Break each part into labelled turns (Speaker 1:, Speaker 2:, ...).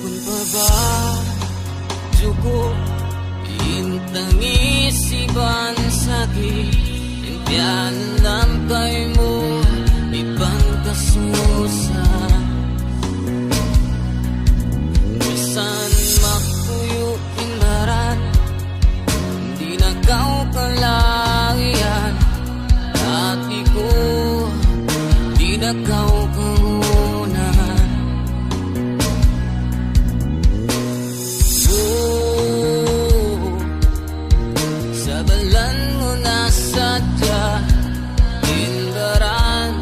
Speaker 1: Kung pa Jugo intang isipan sakit Impian lang kay mo ibang kasusa Bisan makuyo imbaran Di na kau kalahian Hati ko di na kau kaunahan Sabalan mo na sadya Indaran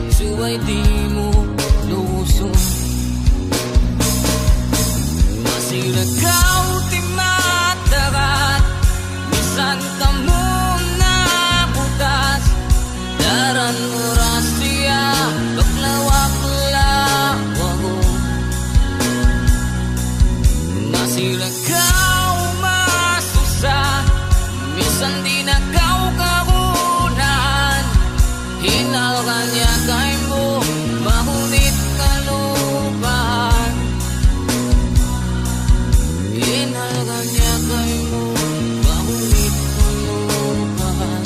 Speaker 1: Suway di mo lusong Masilagaw ti matagat Bisan ka mo na butas Daran mo rasya Baklawak-lawago Masilagaw masusa Bisan di na kau kahunan Hinal kanya kay mo Mahunit kalupahan Hinal kanya kay mo Mahunit kalupahan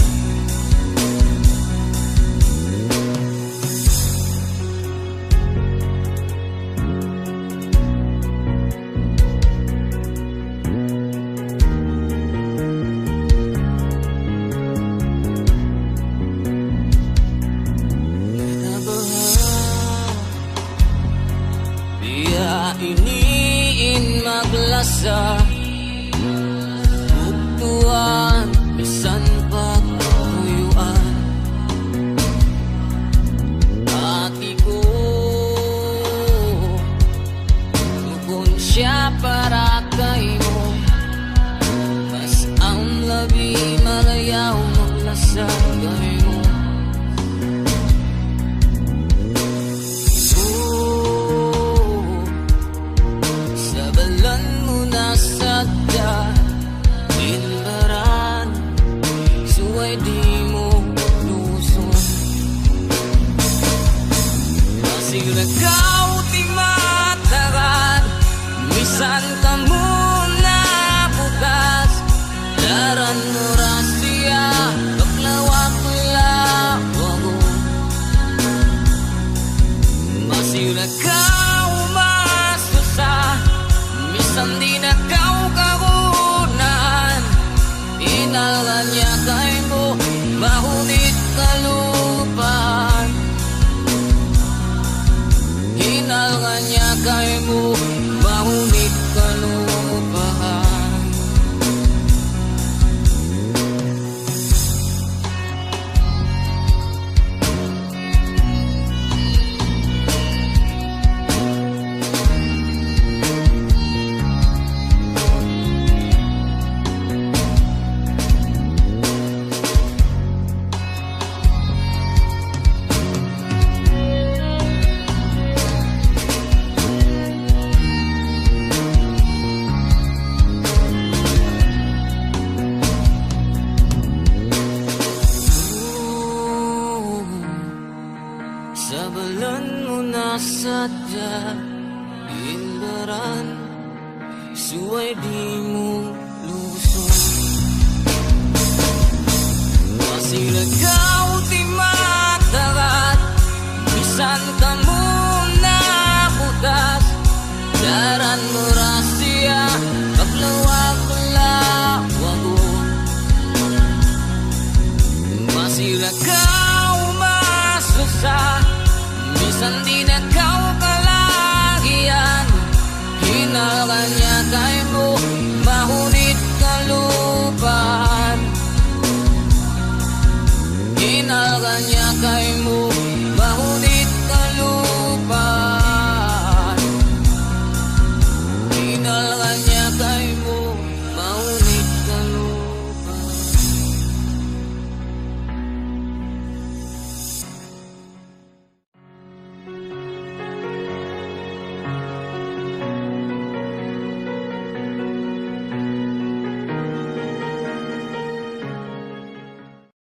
Speaker 1: Iniin maglasa Buktuan Bisan pagkuyuan Hati ko Kung siya para kay mo Mas ang labi malayaw maglasa kay mo Sadya Indaran Suway di mo lusong Masilagaw ti matagat Misan ka mo na bukas Daran mo rasya Baklawak-lawago Masilagaw masusa Misan di na kau kahunan Inalan niya kay mo Mahunit kalupahan Inalan niya kay mo Mahunit kalupahan Sabalan mo na sadya Indaran Suway di mo lusong Masilagaw